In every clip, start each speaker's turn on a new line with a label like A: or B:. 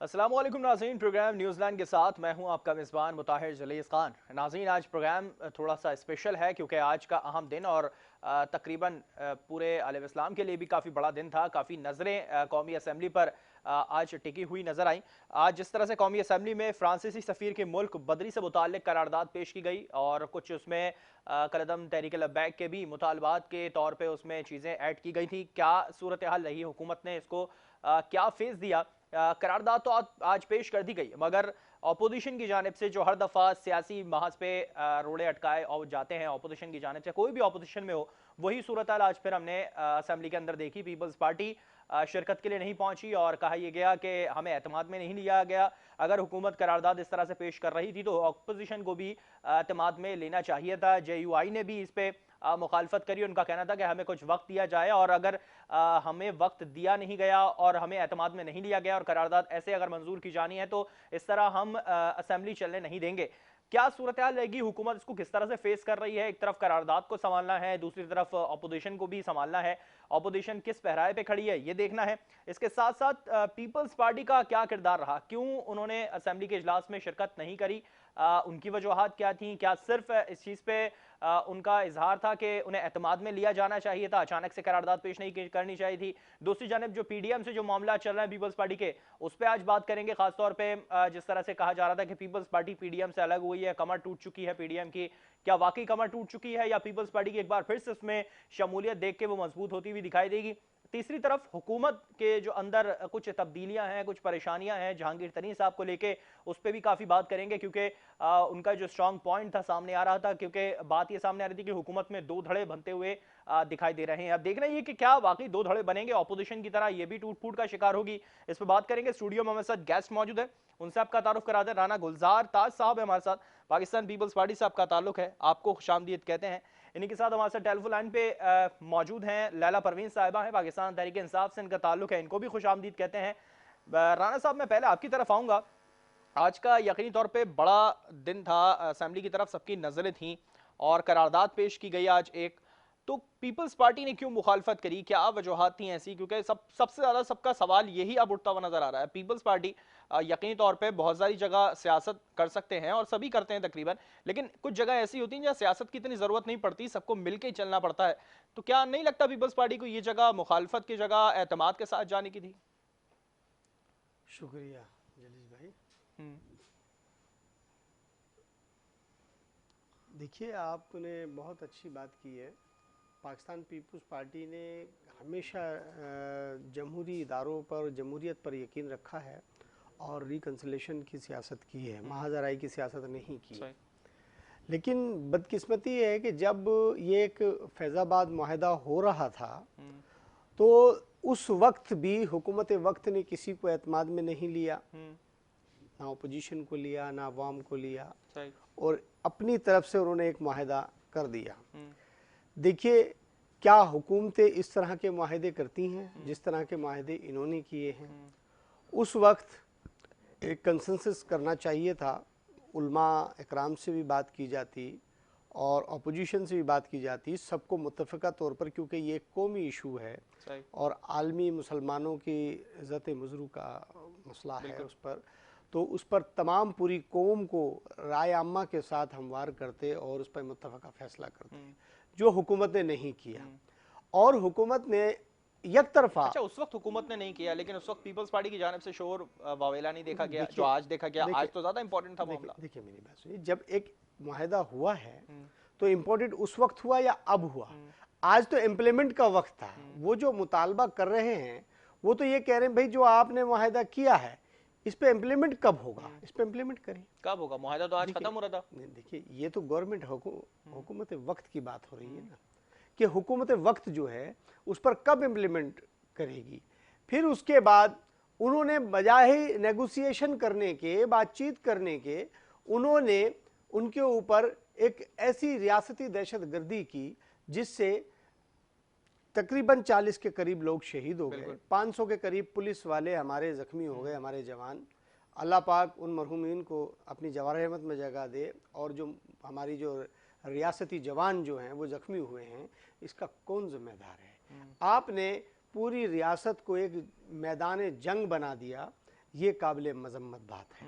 A: अस्सलाम वालेकुम नाज़रीन, प्रोग्राम न्यूज़ीलैंड के साथ मैं हूं आपका मेज़बान मुताहिर जलीस खान। नाज़रीन, आज प्रोग्राम थोड़ा सा स्पेशल है क्योंकि आज का अहम दिन और तकरीबन पूरे आलम इस्लाम के लिए भी काफ़ी बड़ा दिन था। काफ़ी नज़रें कौमी असम्बली पर आज टिकी हुई नज़र आई। आज जिस तरह से कौमी असम्बली में फ्रांसीसी सफ़ीर के मुल्क बदरी से मुताल्लिक़ करारदाद पेश की गई और कुछ उसमें कलदम तहरीक लब्बैक के भी मुतालबात के तौर पर उसमें चीज़ें ऐड की गई थी। क्या सूरत हाल रही, हुकूमत ने इसको क्या फेज़ दिया। करारदाद तो आज पेश कर दी गई, मगर अपोजिशन की जानिब से जो हर दफ़ा सियासी महाज पे रोड़े अटकाए और जाते हैं अपोजिशन की जानिब से, कोई भी अपोजिशन में हो, वही सूरत हाल आज फिर हमने असेंबली के अंदर देखी। पीपल्स पार्टी शिरकत के लिए नहीं पहुंची और कहा यह गया कि हमें एतमाद में नहीं लिया गया। अगर हुकूमत करारदाद इस तरह से पेश कर रही थी तो अपोजिशन को भी एतमाद में लेना चाहिए था। JUI ने भी इस पे मुखालफत करी। उनका कहना था कि हमें कुछ वक्त दिया जाए और अगर हमें वक्त दिया नहीं गया और हमें एतमाद में नहीं लिया गया और करारदाद ऐसे अगर मंजूर की जानी है तो इस तरह हम असेंबली चलने नहीं देंगे। क्या सूरत हाल रहेगी, हुकूमत इसको किस तरह से फेस कर रही है? एक तरफ करारदाद को संभालना है, दूसरी तरफ अपोजिशन को भी संभालना है। अपोजिशन किस पहराए पे खड़ी है ये देखना है। इसके साथ साथ पीपल्स पार्टी का क्या किरदार रहा, क्यों उन्होंने असेंबली के इजलास में शिरकत नहीं करी, उनकी वजूहात क्या थी? क्या सिर्फ इस चीज़ पे उनका इजहार था कि उन्हें एतमाद में लिया जाना चाहिए था, अचानक से करारदाद पेश नहीं करनी चाहिए थी? दूसरी जानब जो PDM से जो मामला चल रहा है पीपल्स पार्टी के, उस पर आज बात करेंगे। खासतौर पे जिस तरह से कहा जा रहा था कि पीपल्स पार्टी PDM से अलग हुई है, कमर टूट चुकी है PDM की, क्या वाकई कमर टूट चुकी है या पीपल्स पार्टी की एक बार फिर से उसमें शमूलियत देख के वो मजबूत होती हुई दिखाई देगी? तीसरी तरफ हुकूमत के जो अंदर कुछ तब्दीलियां हैं, कुछ परेशानियां हैं जहांगीर तरीन साहब को लेके, उस पर भी काफ़ी बात करेंगे क्योंकि उनका जो स्ट्रांग पॉइंट था सामने आ रहा था। क्योंकि बात ये सामने आ रही थी कि हुकूमत में दो धड़े बनते हुए दिखाई दे रहे हैं। अब देखना ये कि क्या वाकई दो धड़े बनेंगे, अपोजिशन की तरह ये भी टूट फूट का शिकार होगी। इस पर बात करेंगे। स्टूडियो में हमारे साथ गेस्ट मौजूद है, उनसे आपका तारुफ करा दें। राना गुलजार ताज साहब है हमारे साथ, पाकिस्तान पीपल्स पार्टी से आपका ताल्लुक है, आपको खुशामदीद कहते हैं। इन्हीं के साथ हमारे साथ टेलीफोन लाइन पे मौजूद हैं लैला परवीन साहिबा हैं, पाकिस्तान तहरीक इंसाफ से इनका ताल्लुक है, इनको भी खुशामदीद कहते हैं। राना साहब, मैं पहले आपकी तरफ आऊँगा। आज का यकीनी तौर पे बड़ा दिन था, असेंबली की तरफ सबकी नज़रें थीं और करारदाद पेश की गई आज एक। तो पीपल्स पार्टी ने क्यों मुखालफत करी, क्या वजूहात थी ऐसी? क्योंकि सबसे ज़्यादा सबका सवाल यही अब उठता हुआ नज़र आ रहा है। पीपल्स पार्टी यकीनी तौर पे बहुत सारी जगह सियासत कर सकते हैं और सभी करते हैं तकरीबन, लेकिन कुछ जगह ऐसी होती हैं जहाँ सियासत की इतनी ज़रूरत नहीं पड़ती, सबको मिल के ही चलना पड़ता है। तो क्या नहीं लगता पीपल्स पार्टी को ये जगह मुखालफत की जगह एतमाद के साथ जाने की थी?
B: शुक्रिया जलील भाई। देखिए, आपने बहुत अच्छी बात की है। पाकिस्तान पीपल्स पार्टी ने हमेशा जमहूरी इदारों पर, जमहूरियत पर यकीन रखा है और रिकन्सिलेशन की सियासत की है, महाजराई की सियासत नहीं की है। लेकिन बदकिस्मती है कि जब ये एक फैज़ाबाद माहिदा हो रहा था तो उस वक्त भी हुकूमत वक्त ने किसी को एतमाद में नहीं लिया, ना अपोजिशन को लिया, ना अवाम को लिया, और अपनी तरफ से उन्होंने एक माहिदा कर दिया। देखिए, क्या हुकूमतें इस तरह के माहिदे करती हैं जिस तरह के माहिदे इन्होंने किए हैं? उस वक्त एक कंसेंसस करना चाहिए था, उलमा इकराम से भी बात की जाती और अपोजिशन से भी बात की जाती, सबको मुत्तफ़िक़ा तौर पर, क्योंकि ये एक कौमी इशू है और आलमी मुसलमानों की इज़्ज़त मज़रू का मसला है उस पर, तो उस पर तमाम पूरी कौम को राय आम्मा के साथ हमवार करते और उस पर मुत्तफ़िक़ा फ़ैसला करते, जो हुकूमत ने नहीं किया। और हुकूमत ने एक तरफा,
A: अच्छा, उस वक्त हुकूमत ने नहीं किया, लेकिन उस वक्त पीपल्स पार्टी की जानिब से शोर वावेला नहीं देखा गया जो आज देखा गया। आज तो ज़्यादा इंपॉर्टेंट था मामला।
B: देखिए मेरी बात सुनिए, जब एक मुआहदा हुआ है तो इम्पोर्टेंट उस वक्त हुआ या अब हुआ? आज तो इम्प्लीमेंट का वक्त था। वो जो मुतालबा कर रहे हैं वो तो ये कह रहे हैं भाई जो आपने मुआहदा किया है इस पे इम्प्लीमेंट कब होगा, इस पे इम्प्लीमेंट करें।
A: कब होगा? मुआहदा तो आज खत्म हो रहा था।
B: देखिए, ये तो गवर्नमेंट हुकूमत वक्त की बात हो रही है ना, कि हुकूमत वक्त जो है उस पर कब इम्प्लीमेंट करेगी। फिर उसके बाद उन्होंने बजाय नेगोशिएशन करने के, बातचीत करने के, उन्होंने उनके ऊपर एक ऐसी रियासती दहशत गर्दी की जिससे तकरीबन 40 के करीब लोग शहीद हो गए, 500 के करीब पुलिस वाले हमारे ज़ख्मी हो गए, हमारे जवान। अल्लाह पाक उन मरहूमीन को अपनी जवार रहमत में जगह दे, और जो हमारी जो रियासती जवान जो हैं वो ज़ख्मी हुए हैं, इसका कौन ज़िम्मेदार है? आपने पूरी रियासत को एक मैदान जंग बना दिया। ये काबिल मजम्मत बात है।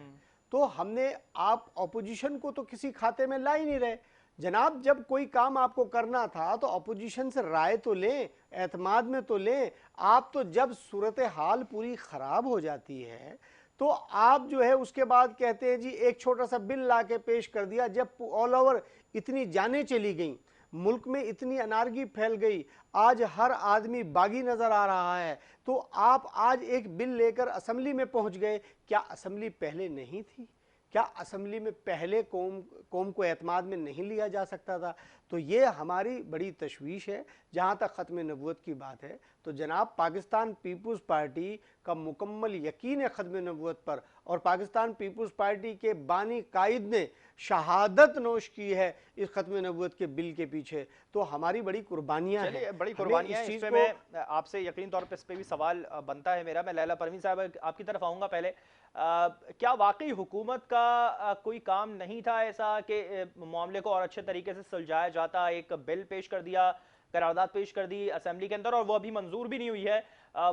B: तो हमने, आप ऑपोजिशन को तो किसी खाते में ला ही नहीं रहे जनाब। जब कोई काम आपको करना था तो ऑपोजिशन से राय तो लें, एतमाद में तो लें। आप तो जब सूरत हाल पूरी ख़राब हो जाती है तो आप जो है उसके बाद कहते हैं जी एक छोटा सा बिल ला के पेश कर दिया। जब ऑल ओवर इतनी जानें चली गई, मुल्क में इतनी अनारगी फैल गई, आज हर आदमी बागी नज़र आ रहा है, तो आप आज एक बिल लेकर असम्बली में पहुंच गए। क्या असम्बली पहले नहीं थी? क्या असम्बली में पहले कौम को एतमाद में नहीं लिया जा सकता था? तो ये हमारी बड़ी तशवीश है। जहाँ तक ख़त्म नबूवत की बात है तो जनाब पाकिस्तान पीपुल्स पार्टी का मुकम्मल यकीन है ख़त्म नबूवत पर, और पाकिस्तान पीपुल्स पार्टी के बानी कायद ने शहादत नोश की है इस ख़त्म नबूवत के बिल के पीछे। तो हमारी बड़ी कुर्बानियाँ हैं,
A: बड़ी कुर्बानियाँ हैं। इस पे मैं आपसे यकीन तौर पे इस पे भी सवाल बनता है मेरा। मैं लैला परवीन साहब आपकी तरफ आऊँगा पहले। क्या वाकई हुकूमत का कोई काम नहीं था ऐसा कि मामले को और अच्छे तरीके से सुलझाया जाता? एक बिल पेश कर दिया, करारदाद पेश कर दी असेंबली के अंदर और वो अभी मंजूर भी नहीं हुई है।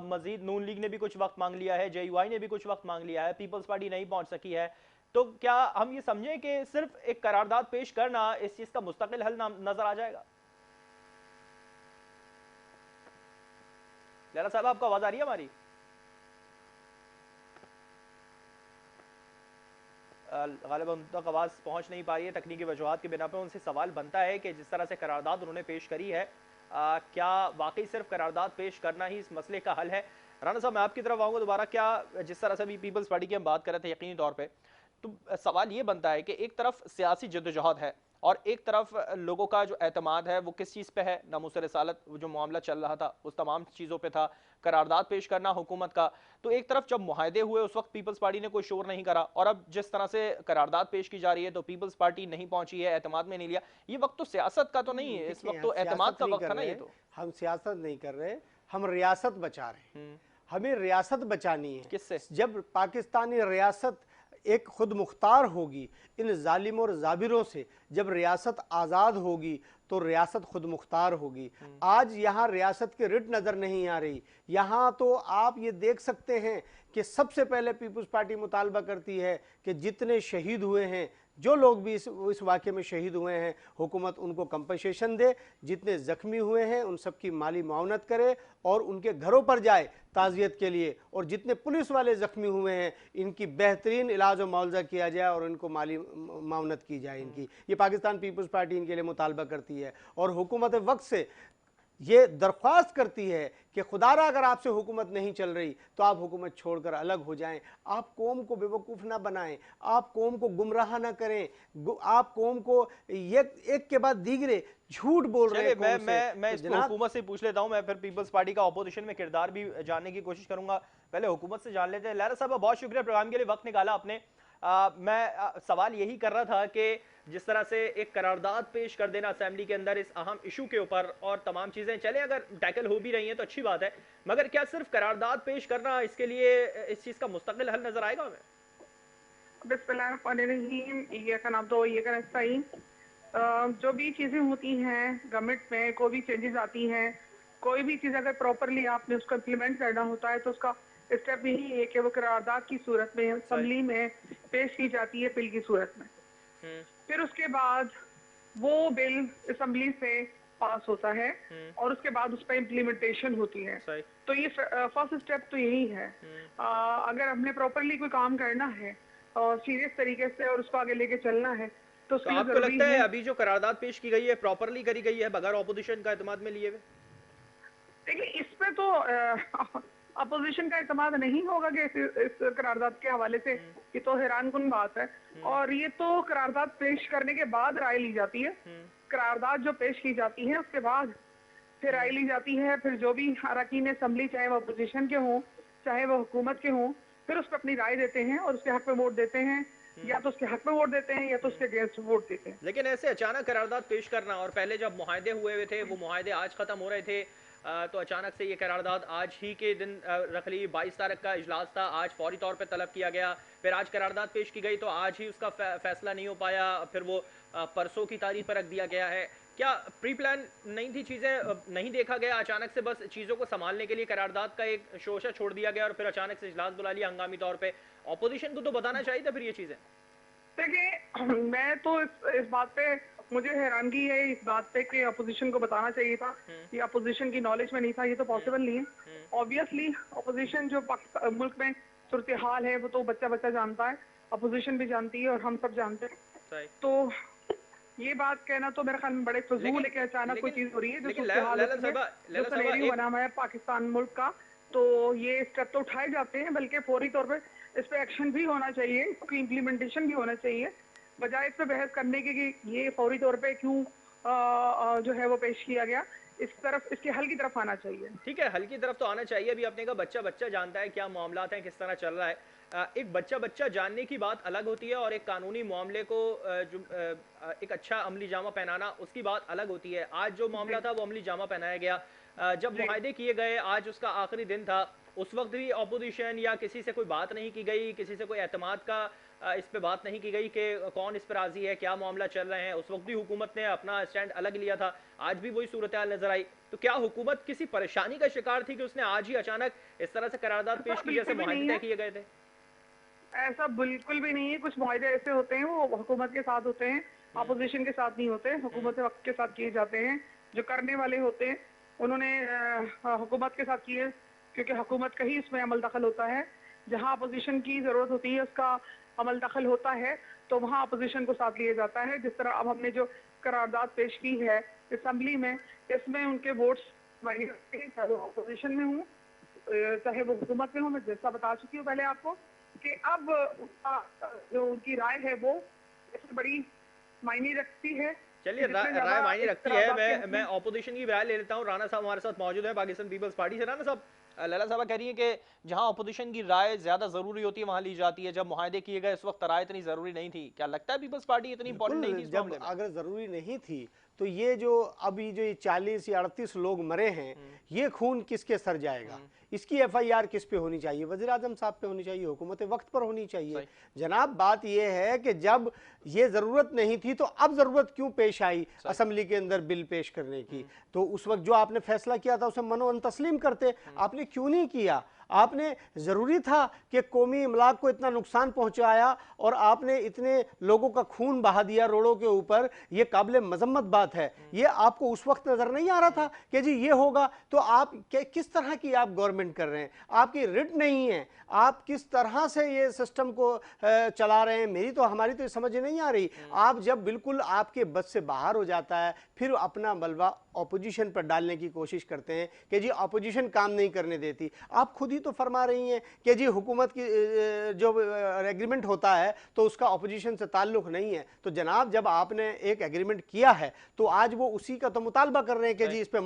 A: मजीद नून लीग ने भी कुछ वक्त मांग लिया है, JUI ने भी कुछ वक्त मांग लिया है, पीपल्स पार्टी नहीं पहुंच सकी है। तो क्या हम ये समझें कि सिर्फ एक करारदाद पेश करना इस चीज का मुस्तकिल हल नजर आ जाएगा? लैला साहब आपको आवाज आ रही है हमारी? गालिबा उन तक आवाज़ पहुंच नहीं पा रही है तकनीकी वजूहात की बिना पे। उनसे सवाल बनता है कि जिस तरह से करारदाद उन्होंने पेश करी है, क्या वाकई सिर्फ करारदाद पेश करना ही इस मसले का हल है? राना साहब मैं आपकी तरफ आऊँगा दोबारा। क्या जिस तरह से अभी पीपल्स पार्टी की हम बात कर रहे थे यकीनी तौर पर, तो सवाल ये बनता है कि एक तरफ सियासी जद्दोजहद है और एक तरफ लोगों का जो एतमाद है वो किस चीज़ पे है? नामूस रिसालत जो मामला चल रहा था उस तमाम चीज़ों पे था, करारदाद पेश करना हुकूमत का। तो एक तरफ जब मुआहदे हुए उस वक्त पीपल्स पार्टी ने कोई शोर नहीं करा, और अब जिस तरह से करारदाद पेश की जा रही है तो पीपल्स पार्टी नहीं पहुंची है, एतमाद में नहीं लिया। ये वक्त तो सियासत का तो नहीं है, इस वक्त तो एतमाद का वक्त था ना। ये तो
B: हम सियासत नहीं कर रहे, हम रियासत बचा रहे हैं। हमें रियासत बचानी है।
A: किससे?
B: जब पाकिस्तानी रियासत एक खुद मुख्तार होगी इन जालिम और जाबिरों से, जब रियासत आज़ाद होगी तो रियासत खुद मुख्तार होगी। आज यहाँ रियासत की रिट नज़र नहीं आ रही। यहाँ तो आप ये देख सकते हैं कि सबसे पहले पीपल्स पार्टी मुतालबा करती है कि जितने शहीद हुए हैं, जो लोग भी इस वाक़े में शहीद हुए हैं, हुकूमत उनको कंपनसेशन दे। जितने ज़ख्मी हुए हैं उन सब की माली मुआवनत करे और उनके घरों पर जाए ताज़ियत के लिए। और जितने पुलिस वाले ज़ख्मी हुए हैं इनकी बेहतरीन इलाज और मुआवजा किया जाए और इनको माली मुआवनत की जाए इनकी। ये पाकिस्तान पीपल्स पार्टी इनके लिए मुतालबा करती है और हुकूमत वक्त से ये दरख्वास्त करती है कि खुदारा अगर आपसे हुकूमत नहीं चल रही तो आप हुकूमत छोड़कर अलग हो जाएं। आप कौम को बेवकूफ़ ना बनाएं, आप कौम को गुमराह ना करें, आप कौम को एक के बाद दीगरे झूठ बोल रहे हैं।
A: मैं इसको हुकूमत से पूछ लेता हूं। मैं फिर पीपल्स पार्टी का ऑपोजिशन में किरदार भी जानने की कोशिश करूंगा। पहले हुकूमत से जान लेते हैं। लहरा साहब बहुत शुक्रिया प्रोग्राम के लिए वक्त निकाला आपने। मैं सवाल यही कर रहा था कि जिस तरह से एक करारदाद पेश कर देना असेंबली के अंदर इस अहम इशू के ऊपर, और तमाम चीज़ें चले अगर टैकल हो भी रही हैं तो अच्छी बात है, मगर क्या सिर्फ करारदाद पेश करना इसके लिए इस चीज़ का मुस्तकिल हल नजर आएगा हमें?
C: जो भी चीज़ें होती हैं गवर्नमेंट में, कोई भी चेंजेस आती हैं, कोई भी चीज़ अगर प्रॉपरली आपने उसको इम्प्लीमेंट करना होता है तो उसका स्टेप यही है कि वो करारदाद की सूरत में असेंबली में पेश की जाती है, बिल की सूरत में। फिर उसके बाद वो बिल असेंबली से पास होता है और उसके बाद उस पर इम्प्लीमेंटेशन होती है। तो ये फर्स्ट स्टेप तो यही है। अगर हमने प्रॉपरली कोई काम करना है और सीरियस तरीके से और उसको आगे लेके चलना है तो
A: आपको लगता है अभी जो करारदाद पेश की गई है प्रॉपरली करी गई है बगैर ऑपोजिशन का एतमाद में लिए हुए?
C: देखिए इसमें तो अपोजिशन का एतमाद नहीं होगा कि इस करारदाद के हवाले से, ये तो हैरानकुन बात है। और ये तो करारदाद पेश करने के बाद राय ली जाती है। करारदाद जो पेश की जाती है उसके बाद फिर राय ली जाती है। फिर जो भी अरकान असेंबली, चाहे वो अपोजिशन के हों चाहे वो हुकूमत के हों, फिर उस पर अपनी राय देते हैं और उसके हक में वोट देते हैं, या तो उसके हक में वोट देते हैं या तो उसके अगेंस्ट वोट देते हैं।
A: लेकिन ऐसे अचानक करारदाद पेश करना, और पहले जब मुआहदे हुए हुए थे वो मुआहदे आज खत्म हो रहे थे, तो अचानक से ये करारदाद आज ही के दिन रख ली। 22 तारीख का इजलास था, आज फौरी तौर पे तलब किया गया, फिर आज करारदाद पेश की गई तो आज ही उसका फैसला नहीं हो पाया, फिर वो परसों की तारीख पर रख दिया गया है। क्या प्री प्लान नहीं थी चीजें, नहीं देखा गया, अचानक से बस चीजों को संभालने के लिए करारदाद का एक शोशा छोड़ दिया गया और फिर अचानक से इजलास बुला लिया हंगामी तौर पे? ऑपोजिशन को तो बताना चाहिए था फिर ये चीजें।
C: देखिए, मैं तो इस बात पे, मुझे हैरानगी है इस बात पे कि अपोजिशन को बताना चाहिए था। ये अपोजिशन की नॉलेज में नहीं था, ये तो पॉसिबल नहीं है। ऑब्वियसली अपोजिशन जो मुल्क में सूरत हाल है वो तो बच्चा बच्चा जानता है, अपोजिशन भी जानती है और हम सब जानते हैं।
A: सही।
C: तो ये बात कहना तो मेरे ख्याल में बड़े फजूल है कि अचानक कोई चीज हो रही है जो सूरत हाल है, जो सिनेरियो बना हुआ है पाकिस्तान मुल्क का। तो ये स्टेप तो उठाए जाते हैं, बल्कि फौरी तौर पे इस पे एक्शन भी होना चाहिए, इसकी इम्प्लीमेंटेशन भी होना चाहिए, बजाय इस पे बहस करने के कि ये फौरी तौर पे क्यों जो है वो पेश किया गया। इस तरफ, इसके हल की तरफ आना चाहिए।
A: ठीक है, हल की तरफ तो आना चाहिए। अभी आपने कहा बच्चा बच्चा जानता है क्या मामलात हैं, किस तरह चल रहा है। एक बच्चा बच्चा जानने की बात अलग होती है और एक कानूनी मामले को एक अच्छा अमली जामा पहनाना, उसकी बात अलग होती है। आज जो मामला था वो अमली जामा पहनाया गया। जब मुआहदे किए गए, आज उसका आखिरी दिन था, उस वक्त भी अपोजिशन या किसी से कोई बात नहीं की गई, किसी से कोई एतमाद का इस पे बात नहीं की गई कि कौन इस पर राजी है, क्या मामला चल रहे हैं। उस वक्त भी हुकूमत ने अपना स्टैंड अलग लिया था, आज भी वही सूरत हाल नजर आई। तो क्या हुकूमत किसी परेशानी का शिकार थी कि उसने आज ही अचानक इस तरह से करारदाद पेश की जैसे मुआहदे तय किए गए थे?
C: ऐसा बिल्कुल भी नहीं है। कुछ मुआहदे ऐसे होते हैं वो हुकूमत के साथ होते हैं, अपोजिशन के साथ नहीं होते, हुकूमत वक्त के साथ किए जाते हैं। जो करने वाले होते हैं उन्होंने हुकूमत के साथ किए, क्योंकि हुकूमत का ही इसमें अमल दखल होता है। जहां अपोजिशन की जरूरत होती है उसका अमल दखल होता है, तो वहां अपोजिशन को साथ लिया जाता है। जिस तरह अब हमने जो करारदाद पेश की है असम्बली में, इसमें उनके वोट्स चाहे वो अपोजिशन में हूँ चाहे वो हुकूमत में हूँ, मैं जैसा बता चुकी हूँ पहले आपको कि अब जो उनकी राय है वो इसमें बड़ी मायने रखती है।
A: चलिए, राय मायने रखती है। मैं ऑपोजिशन की राय ले लेता हूँ। राना साहब हमारे साथ मौजूद है पाकिस्तान पीपल्स पार्टी से। राना साहब, लैला साहब कह रही है कि जहां अपोजिशन की राय ज्यादा जरूरी होती है वहां ली जाती है, जब मुआहदे किए गए उस वक्त राय इतनी जरूरी नहीं थी। क्या लगता है पीपल्स पार्टी इतनी इंपॉर्टेंट नहीं थी इस मामले
B: जब
A: में?
B: अगर जरूरी नहीं थी तो ये जो अभी जो ये 40 या 38 लोग मरे हैं, ये खून किसके सर जाएगा? इसकी एफआईआर किस पे होनी चाहिए? वज़ीर आज़म साहब पे होनी चाहिए, हुकूमत वक्त पर होनी चाहिए। जनाब, बात ये है कि जब ये ज़रूरत नहीं थी तो अब ज़रूरत क्यों पेश आई असम्बली के अंदर बिल पेश करने की? तो उस वक्त जो आपने फैसला किया था उसे मनो तस्लीम करते, आपने क्यों नहीं किया? आपने ज़रूरी था कि कौमी इमलाक को इतना नुकसान पहुंचाया और आपने इतने लोगों का खून बहा दिया रोडों के ऊपर। ये काबिल मजम्मत बात है। ये आपको उस वक्त नज़र नहीं आ रहा था कि जी ये होगा? तो आप किस तरह की आप गवर्नमेंट कर रहे हैं? आपकी रिट नहीं है, आप किस तरह से ये सिस्टम को चला रहे हैं? हमारी तो समझ नहीं आ रही। आप जब बिल्कुल आपके बस से बाहर हो जाता है, फिर अपना बलवा ऑपोजिशन पर डालने की कोशिश करते हैं कि जी ऑपोजिशन काम नहीं करने देती। आप खुद ही तो फरमा रही हैं कि जी हुकूमत की जो एग्रीमेंट होता है तो उसका ऑपोजिशन से ताल्लुक नहीं है। तो जनाब, जब आपने एक एग्रीमेंट किया है तो आज वो उसी का तो मुतालबा कर रहे हैं कि जी इस पे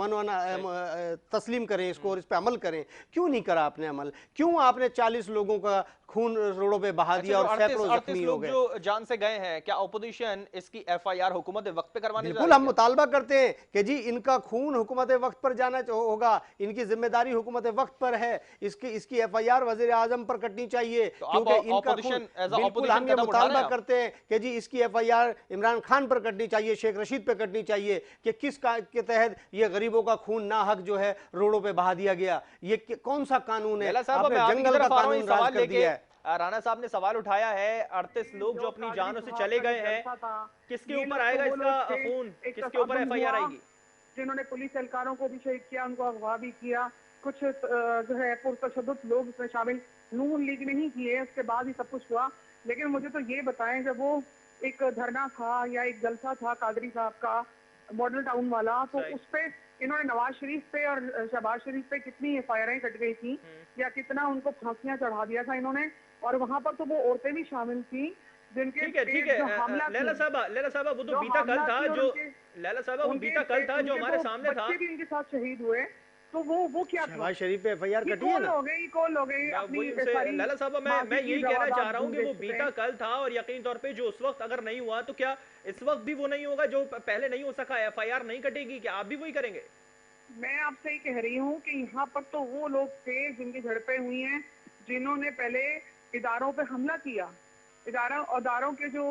B: तस्लीम करें इसको और इस पे अमल करें। क्यों नहीं करा आपने अमल? क्यों आपने 40 लोगों का खून रोडों पे बहा दिया और सैकड़ों जख्मी हो गए?
A: जो जान से गए हैं, क्या ऑपोजिशन इसकी एफआईआर हुकूमत वक्त पे करवाने जा
B: बिल्कुल,
A: रही
B: हम
A: है?
B: मुतालबा करते हैं कि जी इनका खून हुकूमत वक्त पर जाना होगा, इनकी जिम्मेदारी हुकूमत वक्त पर है। इसकी एफआईआर वजीर आजम पर कटनी चाहिए,
A: तो
B: क्योंकि
A: आप
B: इनका
A: ऑपोजिशन
B: बिल्कुल हम ये मुतालबा करते हैं कि जी इसकी एफआईआर इमरान खान पर कटनी चाहिए, शेख रशीद पर कटनी चाहिए कि किस के तहत ये गरीबों का खून नाहक जो है रोडों पर बहा दिया गया। ये कौन सा कानून है? आपने जंगल का कानून राज कर दिया है।
A: राना साहब ने सवाल उठाया है, 38 लोग जो अपनी जानों से चले गए हैं, किसके ऊपर आएगा इसका खून? किसके ऊपर एफआईआर आएगी?
C: जिन्होंने पुलिस एहलकारों को भी शहीद किया, उनको अगवा भी किया, कुछ जो है पुरतशद्दुद लोग इसमें शामिल नून लीग नहीं किए, उसके बाद ही सब कुछ हुआ। लेकिन मुझे तो ये बताएं, जब वो एक धरना था या एक जलसा था कादरी साहब का मॉडल टाउन वाला, तो उस पे इन्होंने नवाज शरीफ पे और शहबाज शरीफ पे कितनी एफआईआर कट गई थी या कितना उनको फांसियां चढ़ा दिया था इन्होंने। और वहां पर तो वो औरतें भी शामिल थी जिनके
A: ठीक है लैला साहबा वो तो बीता कल था जो लैला साहबा वो बीता कल था जो हमारे सामने था।
C: बच्चे भी इनके साथ शहीद हुए, तो वो क्या था?
B: शहबाज शरीफ पे एफआईआर कटी है ना?
C: कॉल हो गई अपनी सारी।
A: लैला साहबा मैं यही कहना चाह रहा हूँ कि वो बीता कल था और यकीन तौर पे जो उस वक्त अगर नहीं हुआ तो क्या इस वक्त भी वो नहीं होगा जो पहले नहीं हो सका? एफआईआर नहीं कटेगी? क्या आप भी वही करेंगे?
C: मैं आपसे ही कह रही हूँ कि यहाँ पर तो वो लोग थे जिनकी झड़पें हुई हैं, जिन्होंने पहले इदारों पे हमला किया। इदारों के जो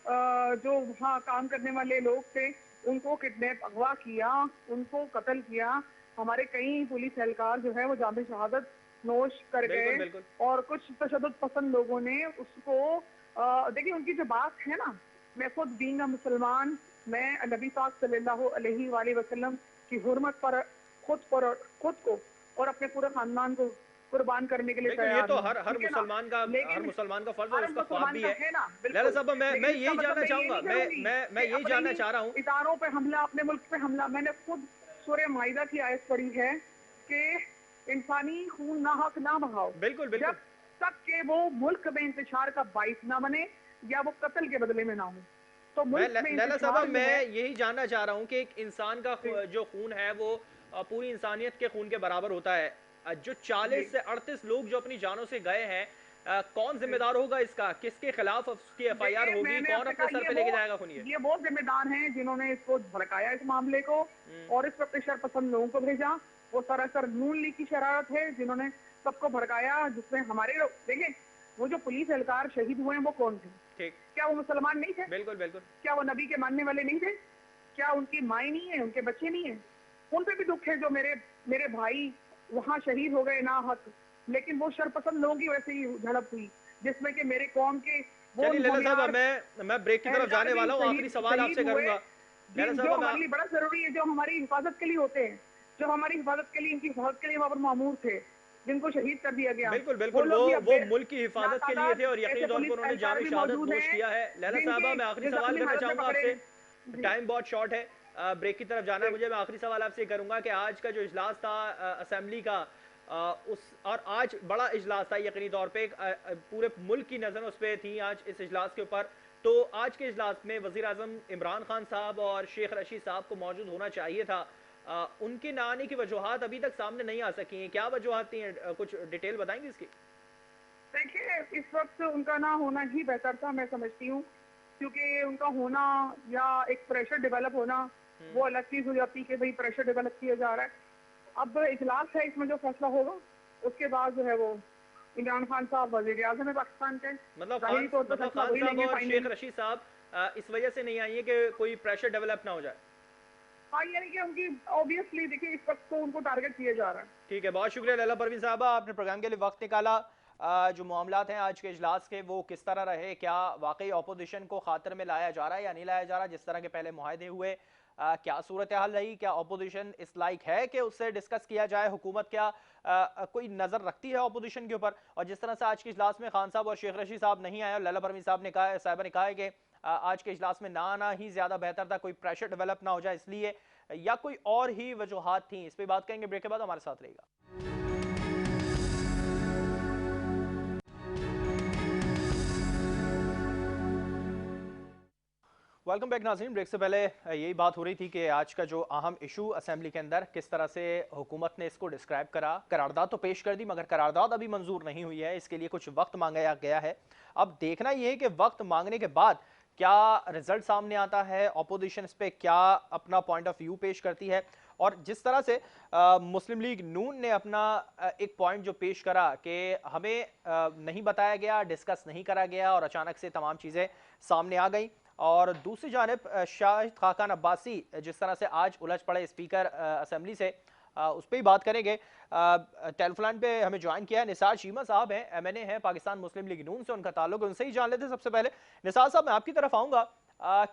C: जो वहाँ काम करने वाले लोग थे उनको किडनैप अगवा किया, उनको कत्ल किया। हमारे कई पुलिस एहलकार जो है वो जाम शहादत नोश कर
A: बिल्कुल
C: गए
A: बिल्कुल
C: और कुछ तशद्दुद पसंद लोगों ने उसको देखिए उनकी जो बात है ना, मैं खुद बीइंग अ मुसलमान, मैं नबी पाक सल्लल्लाहु अलैहि वसल्लम की हुर्मत पर खुद को और अपने पूरे खानदान को कुर्बान करने के लिए
A: बिल्कुल, ये
C: तैयार
A: तो
C: हूँ,
A: हर
C: ठीक है ना।
A: हर
C: लेकिन
A: मुसलमान का फर्ज और
C: हर
A: उसका ख्वाब
C: मुसलमान
A: भी
C: का
A: है।
C: है ना,
A: लैला
C: बिल्कुल।
A: साहब, मैं
C: लेकिन इसका
A: यही
C: मतलब
A: जानना
C: मैं ये
A: चाहूंगा,
C: नहीं करूंगी
A: मैं
C: कि
A: यही
C: अपने
A: जानना
C: ही
A: चाह रहा हूँ।
C: इदारों पे हमला, अपने मुल्क पे हमला। मैंने खुद सूरह माइदा की आयत पढ़ी है कि इंसानी खून ना हक ना बहाओ
A: बिल्कुल बिल्कुल।
C: जब तक के वो मुल्क में इंतशार का बाइस ना बने या वो कत्ल के बदले में ना हो। तो मुल्क में
A: लैला साहब,
C: इंतशार जो है,
A: मैं यही जानना चाह रहा हूँ कि एक इंसान का
C: जी
A: जो खून है वो पूरी इंसानियत के खून के बराबर होता है। जो
C: जी
A: 40 से 38 लोग जो अपनी जानों से गए हैं, कौन
C: जी।
A: जिम्मेदार होगा इसका? किसके खिलाफ उसकी एफआईआर
C: देखिए
A: होगी?
C: मैंने
A: कौन
C: आपसे
A: अपने
C: कहा
A: सर पे लेके जाएगा खून ये?
C: ये वो जिम्मेदार हैं जिन्होंने इसको भड़काया इस मामले को और इस पर प्रेशर पसंद लोगों को भेजा। वो सरासर नून लीग की शरारत है जिन्होंने सबको भड़काया, जिसमें हमारे लोग देखिए वो जो पुलिस एहलकार शहीद हुए हैं वो कौन थे?
A: ठीक।
C: क्या वो मुसलमान नहीं थे?
A: बिल्कुल बिल्कुल।
C: क्या वो नबी के मानने वाले नहीं थे? क्या उनकी माएँ नहीं है, उनके बच्चे नहीं है? उन पे भी दुख है जो मेरे मेरे भाई वहाँ शहीद हो गए ना हक, लेकिन वो शरपसंद लोगों की वजह से ही झड़प हुई जिसमें कि मेरे कौम के वो
A: चलिए लैला साहब,
C: होनहार
A: मैं ब्रेक की तरफ
C: एहलकार
A: जाने
C: भी
A: वाला हूँ, आखिरी सवाल
C: शहीद
A: आपसे
C: हुए,
A: करूंगा। लैला
C: जो
A: साहब,
C: हमारे लिए बड़ा जरूरी है, जो हमारी हिफाजत के लिए होते हैं, जो हमारी हिफाजत के लिए, इनकी हिफाजत के लिए वहाँ पर मामूर थे, जिनको शहीद कर दिया गया।
A: बिल्कुल
C: वो
A: बिल्कुल,
C: लोग भी अब
A: वो मुल्क की हिफाजत के लिए थे
C: लातादाद
A: और यकीनी
C: ऐसे
A: तौर पर
C: पुलिस
A: उन्होंने
C: एहलकार
A: जाम
C: भी
A: शहादत
C: मौजूद
A: नोश
C: हैं
A: किया है। लैला साहबा,
C: जिनके
A: मैं आखिरी
C: जो
A: सवाल
C: जख्मी
A: करना
C: हालत में
A: चाहूंगा
C: पकड़े
A: आपसे।
C: हैं। जी
A: टाइम बहुत शॉर्ट है, ब्रेक की तरफ जाना है
C: जी
A: मुझे। मैं आखिरी सवाल आपसे ये करूंगा कि आज का जो इजलास था असेंबली का, उस और आज बड़ा इजलास था यकीनी तौर पे, पूरे मुल्क की नज़र उस पर थी आज इस इजलास के ऊपर। तो आज के इजलास में वज़ीर आज़म इमरान खान साहब और शेख रशीद साहब को मौजूद होना चाहिए था। उनके ना आने की वजूहत अभी तक सामने नहीं आ सकी हैं। क्या वजूहत थी? कुछ डिटेल बताएंगे इसकी?
C: देखिए इस वक्त उनका ना होना ही बेहतर था, मैं समझती हूँ, क्योंकि उनका होना या एक प्रेशर डेवलप होना वो अलग चीज हो जाती कि भाई प्रेशर डेवलप किया जा रहा है। अब इजलास है, इसमें जो फैसला होगा उसके बाद जो है वो इमरान खान साहब वजीर आजम है पाकिस्तान के, जाहिरी तौर पर फैसला
A: खान
C: वही
A: साहब
C: लेंगे
A: और शेख
C: फाइनली।
A: रशीद साहब इस वजह से नहीं आई है कि कोई प्रेशर डेवलप ना हो जाए।
C: हाँ यानी कि उनकी ऑब्वियसली देखिए इस वक्त तो उनको टारगेट किया जा रहा है।
A: ठीक है, बहुत शुक्रिया लैला परवीन साहबा, आपने प्रोग्राम के लिए वक्त निकाला। जो मामलात हैं आज के इजलास के वो किस तरह रहे, क्या वाकई अपोजिशन को खातर में लाया जा रहा है या नहीं लाया जा रहा, जिस तरह के पहले मुआहदे हुए, क्या सूरत हाल रही, क्या अपोजिशन इस लायक है कि उससे डिस्कस किया जाए, हुकूमत क्या कोई नज़र रखती है अपोजिशन के ऊपर। और जिस तरह से आज के इजलास में खान साहब और शेख रशीद साहब नहीं आए और लैला परवीन साहब ने कहा, साहिबा ने कहा है कि आज के इजलास में ना आना ही ज़्यादा बेहतर था, कोई प्रेशर डेवलप ना हो जाए इसलिए, या कोई और ही वजूहात थी, इस पर बात करेंगे ब्रेक के बाद। हमारे साथ रहेगा। वेलकम बैक नाज़रीन। ब्रेक से पहले यही बात हो रही थी कि आज का जो अहम इशू असेंबली के अंदर किस तरह से हुकूमत ने इसको डिस्क्राइब करा। करारदाद तो पेश कर दी मगर करारदाद अभी मंजूर नहीं हुई है, इसके लिए कुछ वक्त मांगा गया है। अब देखना यह है कि वक्त मांगने के बाद क्या रिजल्ट सामने आता है, अपोजिशन इस पे क्या अपना पॉइंट ऑफ व्यू पेश करती है। और जिस तरह से मुस्लिम लीग नून ने अपना एक पॉइंट जो पेश करा कि हमें नहीं बताया गया, डिस्कस नहीं करा गया और अचानक से तमाम चीज़ें सामने आ गई। और दूसरी जानब शाहिद खाकान अब्बासी जिस तरह से आज उलझ पड़े स्पीकर असेंबली से, उस पर ही बात करेंगे। टेलीफोन पे हमें ज्वाइन किया है निसार चीमा साहब हैं, MNA हैं पाकिस्तान मुस्लिम लीग नून से, उनका ताल्लुक, उनसे ही जान लेते हैं। सबसे पहले निसार साहब, मैं आपकी तरफ आऊँगा,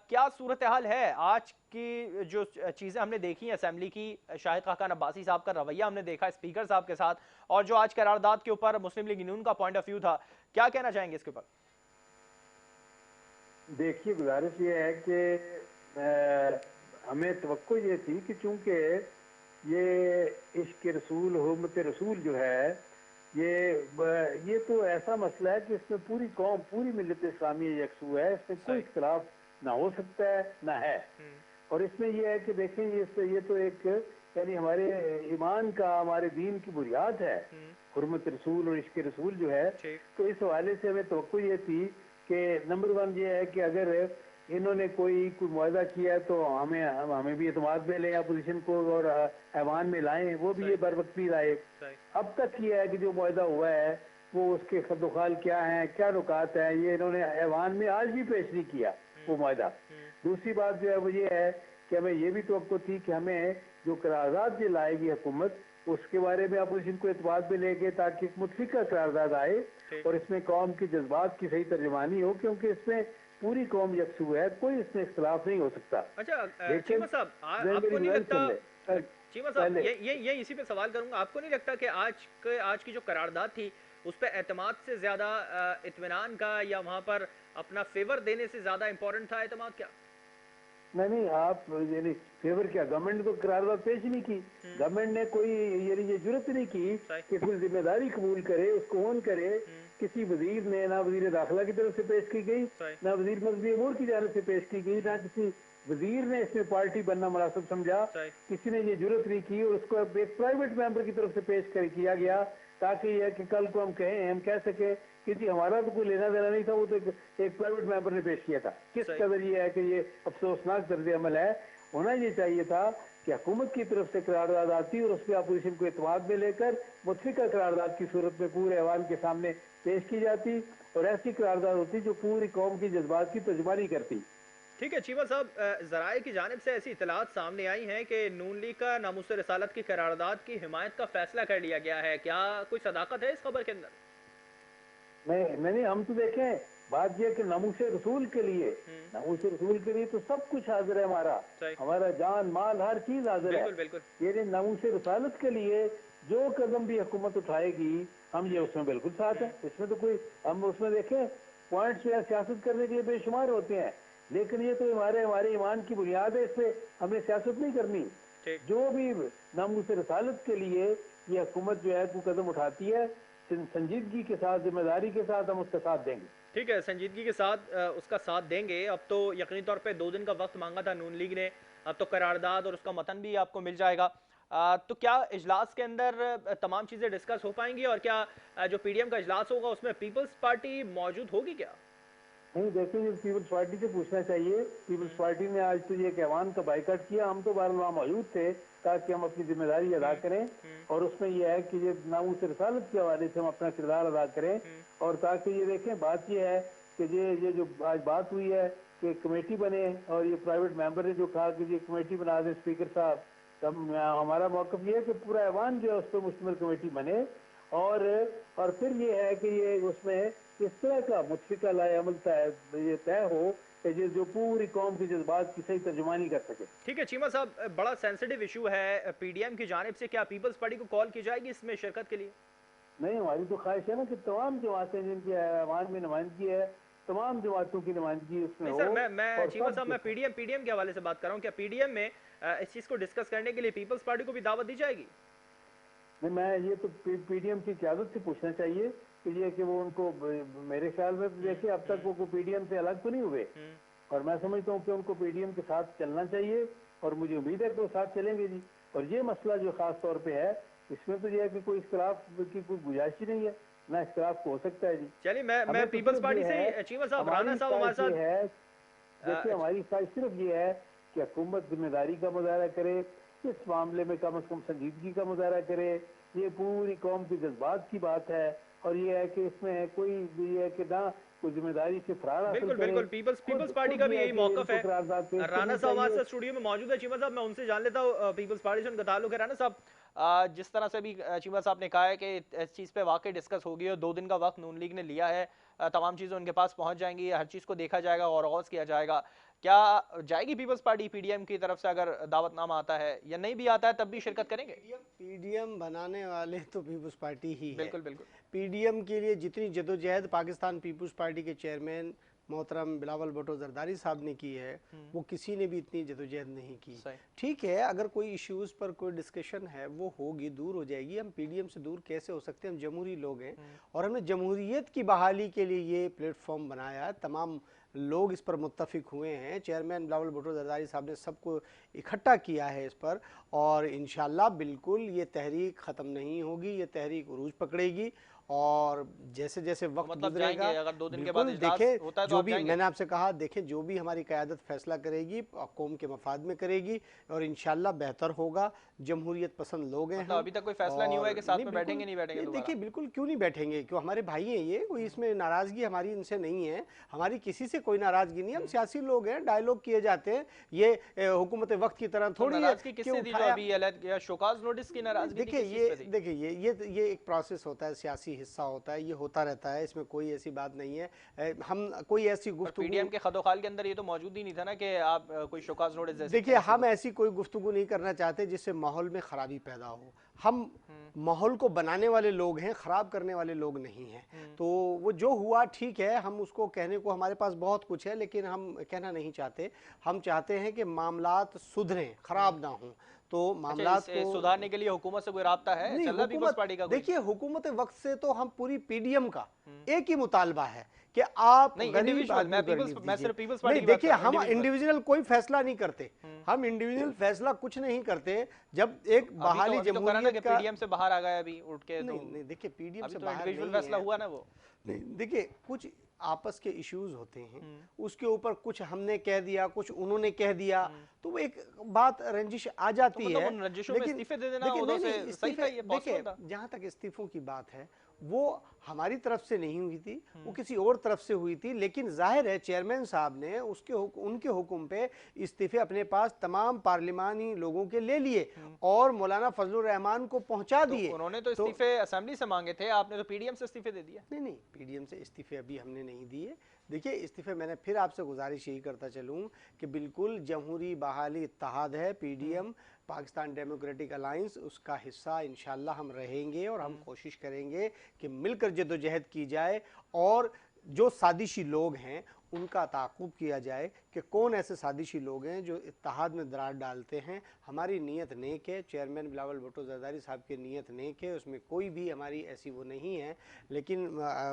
A: क्या सूरत हाल है आज की जो चीज़ें हमने देखी हैं असेंबली की, शाहिद खाकान अब्बासी साहब का रवैया हमने देखा स्पीकर साहब के साथ, और जो आज करारदाद के ऊपर मुस्लिम लीग नून का पॉइंट ऑफ व्यू था, क्या कहना चाहेंगे इसके ऊपर?
D: देखिए, गुजारिश ये है कि हमें तवक्को ये थी कि चूंकि ये इश्क रसूल, हुर्मत रसूल जो है, ये तो ऐसा मसला है कि इसमें पूरी कौम, पूरी मिल्लत इस्लामी यकसू है, इसमें कोई इख्तलाफ ना हो सकता है ना है। और इसमें यह है कि देखें, ये तो एक यानी हमारे ईमान का, हमारे दीन की बुनियाद है हुर्मत रसूल और इश्क रसूल जो है। तो इस हवाले से हमें तवक्को ये थी कि नंबर 1 ये है कि अगर इन्होंने कोई मुआहदा किया है तो हमें भी एतमाद में लें अपोजिशन को और ऐवान में लाएं, वो भी ये बर वक्त भी लाए। अब तक ये है कि जो मुआहदा हुआ है वो उसके खदोखाल क्या हैं, क्या नुकात हैं, ये इन्होंने ऐवान में आज भी पेश नहीं किया। वो मायदा। दूसरी बात जो है वो ये है कि हमें ये भी तवक्को थी कि हमें जो करारदाद जो लाएगी हुकूमत उसके बारे में अपोजिशन को एतमाद में लेके ताकि एक मुतफिका करारदाद आए और इसमें कौम के जज्बात की सही तर्जुमानी हो, क्योंकि इसमें पूरी कौम यकसू है, कोई इसमें इख्तलाफ नहीं हो सकता।
A: अच्छा चीमा साहब, आपको नहीं लगता, चीमा साहब ये इसी पे सवाल करूंगा, आपको नहीं लगता कि आज की जो करारदाद थी उस पर एतमाद से ज्यादा इत्मीनान का या वहां पर अपना फेवर देने से ज्यादा इंपॉर्टेंट था एतमाद? क्या
D: नहीं, आप यानी फेवर क्या, गवर्नमेंट ने तो करारदाद पेश नहीं की, गवर्नमेंट ने कोई यानी ये जरूरत नहीं की कि कोई जिम्मेदारी कबूल करे, उसको ऑन करे। किसी वजीर ने, ना वजीर दाखिला की तरफ से पेश की गई, ना वजीर मजहबी अमूर की जानब से पेश की गई, ना किसी वजीर ने इसमें पार्टी बनना मुनासिब समझा, किसी ने ये जरूरत नहीं की और उसको एक प्राइवेट मेंबर की तरफ से पेश किया गया ताकि यह कि कल को हम कह सके कि जी हमारा तो कोई लेना देना नहीं था, वो तो एक प्राइवेट मेंबर ने पेश किया था। किस कदर ये है कि ये अफसोसनाक तर्ज अमल है। होना ये चाहिए था कि हुकूमत की तरफ से करारदाद आती और उस पर अपोजिशन को एतमाद में लेकर मुतफिका करारदाद की सूरत में पूरे अवाम के सामने पेश की जाती और ऐसी करारदाद होती जो पूरी कौम की जज्बात की तर्जुमानी करती।
A: ठीक है चीमा साहब, ज़राए की जानिब से ऐसी इतलात सामने आई हैं कि नून लीग का नामुस रिसालत की करारदाद की हिमायत का फैसला कर लिया गया है, क्या कोई सदाकत है इस खबर के अंदर?
D: नहीं, हम तो देखें, बात यह कि नामुस रसूल के लिए तो सब कुछ हाजिर है, हमारा जान माल हर चीज हाजिर है।
A: बिल्कुल।
D: ये नामुस रिसालत के लिए जो कदम भी हुकूमत उठाएगी हम ये उसमें बिल्कुल साथ है। इसमें तो कोई, हम उसमें देखें पॉइंट्स जो है सियासत करने के लिए बेशुमार होते हैं, लेकिन ये तो हमारे ईमान की बुनियाद है, इस पे हमें सियासत नहीं करनी। जो भी नामुस रिसालत के लिए ये हुकूमत जो है कोई कदम उठाती है, संजीदगी के साथ, जिम्मेदारी के साथ हम उसका साथ देंगे।
A: ठीक है, संजीदगी के साथ उसका साथ देंगे। अब तो यकीनी तौर पे 2 दिन का वक्त मांगा था नून लीग ने, अब तो करारदाद और उसका मतन भी आपको मिल जाएगा। तो क्या इजलास के अंदर तमाम चीज़ें डिस्कस हो पाएंगी और क्या जो पीडीएम का इजलास होगा उसमें पीपल्स पार्टी मौजूद होगी क्या?
D: नहीं, देखिए पीपल्स पार्टी से पूछना चाहिए। पीपल्स पार्टी ने आज तो ये कहवान का बाइकाट किया, हम तो बार वहाँ मौजूद थे ताकि हम अपनी जिम्मेदारी अदा करें और उसमें यह है कि ये नामुस रिसालत के हवाले से हम अपना किरदार अदा करें और ताकि ये देखें, बात ये है कि ये जो आज बात हुई है कि कमेटी बने और ये प्राइवेट मेंबर ने जो कहा कि ये कमेटी बना दें स्पीकर साहब, तब हमारा मौक़िफ़ ये है कि पूरा ऐवान जो है उस पर मुश्तमिल कमेटी बने और फिर ये है कि ये उसमें इस तरह का मुतफिका लाएअमल तय हो कि जो पूरी कौम की जज्बात की सही तर्जुमानी कर सके।
A: ठीक है चीमा साहब, बड़ा सेंसिटिव इशू है पीडीएम की जानिब से, क्या पीपल्स पार्टी को कॉल की जाएगी इसमें शिरकत के लिए?
D: नहीं, हमारी तो ख्वाहिश है ना कि तमाम जमातें जिनकी ऐवान में नुमाइंदगी है, तमाम जमातों की नुमाइंदगी उसमें हो।
A: सर, मैं चीमा साहब, मैं पीडीएम के हवाले से बात कर रहा हूँ, क्या पीडीएम में इस चीज़ को डिस्कस करने के लिए पीपल्स पार्टी को भी दावत दी जाएगी?
D: नहीं, मैं ये तो पीडीएम की क़यादत से पूछना चाहिए कि ये कि वो उनको, मेरे ख्याल में देखिए अब तक वो पीडीएम से अलग तो नहीं हुए और मैं समझता हूँ कि उनको पीडीएम के साथ चलना चाहिए और मुझे उम्मीद है कि वो साथ चलेंगे जी। और ये मसला जो खास तौर पे है, इसमें तो ये है कि कोई इख्तिलाफ की कोई गुंजाइश ही नहीं है, ना इख्तिलाफ हो सकता है जी।
A: चलिए, मैं पीपल्स पार्टी से चीमा साहब, राना साहब हमारे साथ
D: है। देखिए, हमारी ख्वाहिश सिर्फ ये है कि हुकूमत जिम्मेदारी का मुजाहरा करे, इस मामले में कम से कम संजीदगी का मुजाहरा करे। ये पूरी कौम के जज्बात की बात है और ये है कि इसमें कोई ये है कि ना कोई जिम्मेदारी से फरार हासिल करे।
A: बिल्कुल, पीपल्स पार्टी का भी यही मौक़िफ़ है। राना साहब हमारे साथ स्टूडियो में मौजूद है। चीमा साहब, मैं उनसे जान लेता हूँ पीपल्स पार्टी से उनका ताल्लुक है। राना साहब, जिस तरह से भी चीमा साहब ने कहा है कि इस चीज़ पे वाकई डिस्कस होगी और 2 दिन का वक्त नून लीग ने लिया है, तमाम चीज़ें उनके पास पहुंच जाएंगी, हर चीज़ को देखा जाएगा और गौर किया जाएगा। क्या जाएगी पीपल्स पार्टी पीडीएम की तरफ से अगर दावतनामा आता है, या नहीं भी आता है तब भी शिरकत करेंगे?
B: पीडीएम बनाने वाले तो पीपल्स पार्टी ही है।
A: बिल्कुल।
B: पीडीएम के लिए जितनी जदोजहद पाकिस्तान पीपल्स पार्टी के चेयरमैन मोहतरम बिलावल भुट्टो जरदारी साहब ने की है, वो किसी ने भी इतनी जदोजहद नहीं की। ठीक है, अगर कोई इश्यूज़ पर कोई डिस्कशन है वो होगी, दूर हो जाएगी। हम पीडीएम से दूर कैसे हो सकते हैं? हम जमहूरी लोग हैं और हमने जमहूरियत की बहाली के लिए ये प्लेटफॉर्म बनाया। तमाम लोग इस पर मुत्तफिक हुए हैं। चेयरमैन बिलावल भुट्टो जरदारी साहब ने सबको इकट्ठा किया है इस पर और इंशाल्लाह बिल्कुल ये तहरीक ख़त्म नहीं होगी, ये तहरीक उरूज पकड़ेगी और जैसे जैसे वक्त
A: मतलब
B: गुजरेगा,
A: जाएंगे अगर 2 दिन के बाद
B: बिल्कुल
A: इजलास
B: देखें
A: होता है तो
B: जो
A: आप
B: भी
A: जाएंगे?
B: मैंने आपसे कहा, देखें जो भी हमारी क़यादत फैसला करेगी कौम के मफाद में करेगी और इंशाल्लाह बेहतर होगा। जमहूरियत पसंद लोग हैं
A: मतलब
B: हम।
A: अभी तक कोई फैसला नहीं हुआ है
B: और
A: कि साथ
B: नहीं,
A: में
B: बिल्कुल
A: बैठेंगे नहीं बैठेंगे
B: नहीं,
A: दोबारा?
B: देखिए बिल्कुल क्यों नहीं बैठेंगे, क्यों, हमारे भाई हैं ये, कोई इसमें नाराज़गी हमारी इनसे नहीं है, हमारी किसी से कोई नाराज़गी नहीं, हम सियासी लोग हैं, डायलॉग किए जाते हैं, ये हुकूमत वक्त की तरह
A: तो
B: थोड़ी है
A: नाराजगी
B: कि
A: किससे थी जो
B: उठाया।
A: अभी अलग या शोकाज नोटिस की नाराजगी थी,
B: देखिए
A: किस चीज
B: ये
A: पे थी?
B: देखिए ये एक प्रोसेस होता है, सियासी हिस्सा होता है, ये होता रहता है, इसमें कोई ऐसी बात नहीं है। हम कोई ऐसी
A: पर
B: गुफ्तगू,
A: पीडीएम के खदोखाल के अंदर ये तो मौजूद ही नहीं था ना कि आप कोई शोकाज नोटिस दे सकते
B: देखिए
A: हैं किसी
B: हम
A: को।
B: ऐसी कोई गुफ्तगू नहीं करना चाहते जिससे माहौल में ख़राबी पैदा हो। हम माहौल को बनाने वाले लोग हैं, ख़राब करने वाले लोग नहीं हैं। तो वो जो हुआ ठीक है, हम उसको कहने को हमारे पास बहुत कुछ है, लेकिन हम कहना नहीं चाहते। हम चाहते हैं कि मामलात सुधरें, ख़राब ना हों। तो
A: अच्छा,
B: मामलात
A: इसे
B: को
A: सुधारने के लिए हुकूमत से कोई राब्ता है
B: नहीं,
A: चल रहा पीपल्स
B: हुकूमत,
A: पार्टी का कोई?
B: देखिए हुकूमत वक्त से तो हम पूरी पीडीएम का एक ही मुतालबा है कि आप
A: नहीं,
B: गरीब
A: इंडिविजुअल,
B: आदमी
A: मैं
B: को
A: पीपल्स,
B: रिलीफ
A: मैं
B: दीजिए।
A: सिर्फ पीपल्स पार्टी
B: नहीं
A: की बात
B: देखिए,
A: कर रहा हूं,
B: हम
A: इंडिविजुअल।
B: इंडिविजुअल कोई फैसला नहीं करते, हम इंडिविजुअल फैसला कुछ नहीं करते। जब एक बहाली
A: अभी तो करा ना कि
B: जमहूरियत का,
A: पीडीएम से बाहर आ गया अभी उठ के, तो
B: नहीं नहीं, देखिए पीडीएम
A: अभी
B: से
A: तो
B: बाहर
A: इंडिविजुअल
B: नहीं
A: फैसला
B: है।
A: हुआ ना वो।
B: नहीं देखिए, कुछ आपस के इश्यूज होते हैं, उसके ऊपर कुछ हमने कह दिया, कुछ उन्होंने कह दिया, तो वो एक बात रंजिश आ
A: तो
B: जाती
A: मतलब
B: है।
A: उन रंजिशों में
B: लेकिन
A: इस्तीफे दे देना
B: देखिए
A: ओहदों
B: नहीं
A: से
B: नहीं,
A: सही था,
B: इस्तीफे
A: ये
B: देखिए,
A: पॉसिबल था?
B: जहाँ तक इस्तीफों की बात है, वो हमारी तरफ से नहीं हुई थी, वो किसी और तरफ से हुई थी। लेकिन जाहिर है चेयरमैन साहब ने उनके हुक्म पे इस्तीफे अपने पास तमाम पार्लिमानी लोगों के ले लिए और मौलाना फजलुर रहमान को पहुंचा
A: तो
B: दिए।
A: उन्होंने तो
B: तो
A: इस्तीफे असेंबली से मांगे थे, आपने तो पीडीएम से इस्तीफे दे दिया।
B: नहीं नहीं, पीडीएम से इस्तीफे अभी हमने नहीं दिए। देखिए इस्तीफे, मैंने फिर आपसे गुजारिश यही करता चलूँ कि बिल्कुल जमहूरी बहाली इत्तेहाद है पीडीएम, पाकिस्तान डेमोक्रेटिक अलायंस, उसका हिस्सा इंशाल्लाह हम रहेंगे और हम कोशिश करेंगे कि मिलकर जद्दोजहद की जाए और जो साजिशी लोग हैं उनका ताक़ुब किया जाए कि कौन ऐसे साजिशी लोग हैं जो इत्तेहाद में दरार डालते हैं। हमारी नीयत नेक है, चेयरमैन बिलावल भुट्टो ज़रदारी साहब की नीयत नेक है, उसमें कोई भी हमारी ऐसी वो नहीं है। लेकिन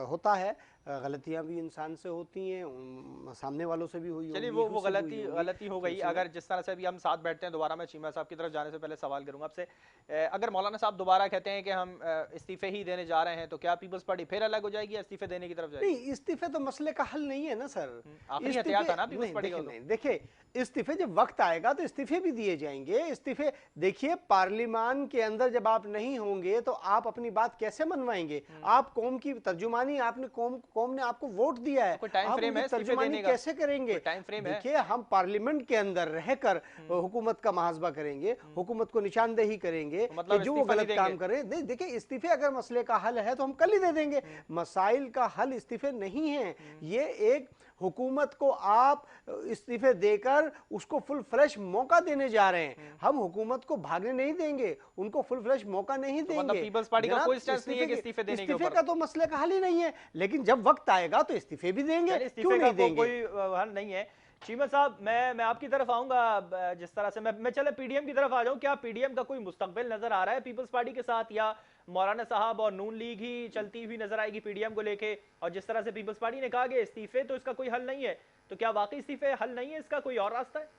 B: होता है, गलतियां भी इंसान से होती हैं, सामने वालों से भी हुई
A: चलिए
B: होंगी,
A: वो
B: हमसे भी हुई होंगी।
A: गलती हो
B: तो
A: गई।
B: उसमें
A: अगर जिस तरह से अभी हम साथ बैठते हैं, दोबारा मैं चीमा साहब की तरफ जाने से पहले सवाल करूंगा आपसे, अगर मौलाना साहब दोबारा कहते हैं कि हम इस्तीफे ही देने जा रहे हैं, तो क्या पीपल्स पार्टी फिर अलग हो जाएगी या इस्तीफे देने की तरफ जाएगी?
B: नहीं, इस्तीफे तो मसले का हल नहीं है ना सर।
A: आखिरी हथियार था ना पीपल्स
B: नहीं,
A: पार्टी का।
B: नहीं देखिए, इस्तीफे जब वक्त आएगा तो इस्तीफे भी दिए जाएंगे। इस्तीफे देखिए, पार्लियामान के अंदर जब आप नहीं होंगे तो आप अपनी बात कैसे मनवाएंगे? आप कौम की तर्जुमानी, आपने कौम ने आपको वोट दिया है,
A: तो कोई टाइम
B: आप
A: फ्रेम
B: उनकी
A: है इस्तीफे
B: तर्जुमानी
A: देने का?
B: कैसे करेंगे?
A: कोई टाइम फ्रेम है?
B: देखिए, हम पार्लियामेंट के अंदर रहकर हुकूमत का मुहासबा करेंगे, हुकूमत को निशानदेही करेंगे
A: तो मतलब
B: कि जो वो
A: इस्तीफा नहीं
B: गलत काम
A: देंगे?
B: करे। देखिए, इस्तीफे अगर मसले का हल है तो हम कल ही दे देंगे। मसाइल का हल इस्तीफे नहीं है। ये एक हुकूमत को आप इस्तीफे देकर उसको फुल फ्लैश मौका देने जा रहे हैं। हम हुकूमत को भागने नहीं देंगे, उनको फुल फ्लैश मौका नहीं
A: तो मतलब
B: देंगे।
A: पीपल्स पार्टी का
B: जनाब,
A: कोई स्टैंड नहीं है कि इस्तीफे देने के
B: इस्तीफे
A: ऊपर?
B: का तो मसले का हल ही नहीं है, लेकिन जब वक्त आएगा तो इस्तीफे भी देंगे,
A: चलिए,
B: क्यों
A: इस्तीफे का
B: नहीं देंगे?
A: कोई हल नहीं है। चीमा साहब, मैं आपकी तरफ आऊंगा। जिस तरह से मैं चले पीडीएम की तरफ आ जाऊं, क्या पीडीएम का कोई मुस्तकबिल नजर आ रहा है पीपल्स पार्टी के साथ, या मौलाना साहब और नून लीग ही चलती हुई नजर आएगी पीडीएम को लेके? और जिस तरह से पीपल्स पार्टी ने कहा कि इस्तीफे तो इसका कोई हल नहीं है, तो क्या वाकई इस्तीफे हल नहीं है, इसका कोई और रास्ता है?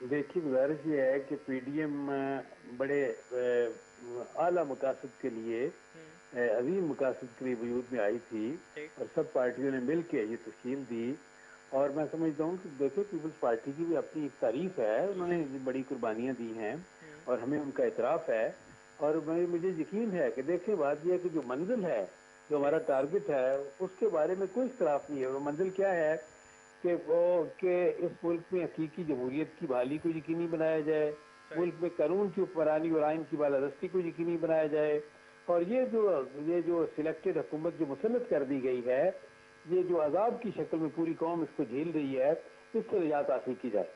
D: देखिए, गुजारिश ये है कि पीडीएम बड़े आला मकासद के लिए, अजीम मकासद के लिए वजूद में आई थी और सब पार्टियों ने मिल के ये तश्कील दी। और मैं समझता हूँ कि देखिए, पीपल्स पार्टी की भी अपनी एक तारीफ है, उन्होंने बड़ी कुर्बानियाँ दी हैं और हमें उनका इतराफ़ है। और मुझे यकीन है कि देखिए, बात यह है कि जो मंजिल है, जो हमारा टारगेट है, उसके बारे में कोई इख्तलाफ नहीं है। वो मंजिल क्या है कि इस मुल्क में हकीकी जमहूरियत की बहाली को यकीनी बनाया जाए, मुल्क में कानून की हुक्मरानी और आइन की बालादस्ती को यकीनी बनाया जाए, और ये जो सिलेक्टेड हुकूमत जो मुसल्लत कर दी गई है, ये जो अजाब की शक्ल में पूरी कौम इसको झेल रही है, इससे निजात हासिल की जाए।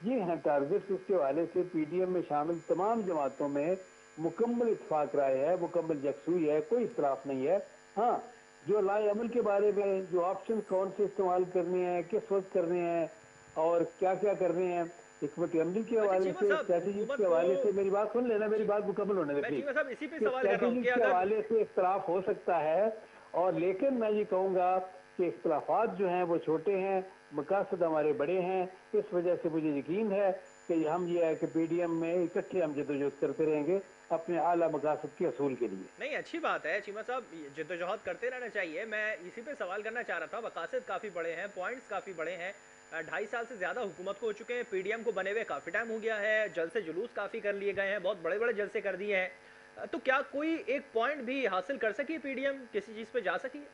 D: ये है टारगेट। इसके हवाले से पीडीएम में शामिल तमाम जमातों में मुकम्मल इत्तेफाक राय है, मुकम्मल यकसुई है, कोई इख्तलाफ नहीं है। हाँ, जो लाए अमल के बारे में, जो ऑप्शन कौन से इस्तेमाल करने हैं, किस वक्त करने हैं और क्या क्या करने हैं, हिकमत अमली के हवाले से, स्ट्रेटेजी के हवाले से, मेरी बात सुन लेना, मेरी बात मुकम्मल होने दें। स्ट्रेटेजी के हवाले से इख्तलाफ हो सकता है, और लेकिन मैं ये कहूँगा कि इख्तलाफात जो हैं वो छोटे हैं, मकासद हमारे बड़े हैं। इस वजह से मुझे यकीन है कि हम ये है कि पीडीएम में इकट्ठे हम जदोजहद करते रहेंगे अपने आला मकासद के असूल के लिए।
A: नहीं, अच्छी बात है चीमा साहब, जद्दोजहद करते रहना चाहिए। मैं इसी पे सवाल करना चाह रहा था, मकासद काफ़ी बड़े हैं, पॉइंट्स काफ़ी बड़े हैं। 2.5 साल से ज़्यादा हुकूमत को हो चुके हैं, पीडीएम को बने हुए काफ़ी टाइम हो गया है, जलसे जुलूस काफ़ी कर लिए गए हैं, बहुत बड़े बड़े जलसे कर दिए हैं। तो क्या कोई एक पॉइंट भी हासिल कर सकी पीडीएम, किसी चीज़ पे जा सकी?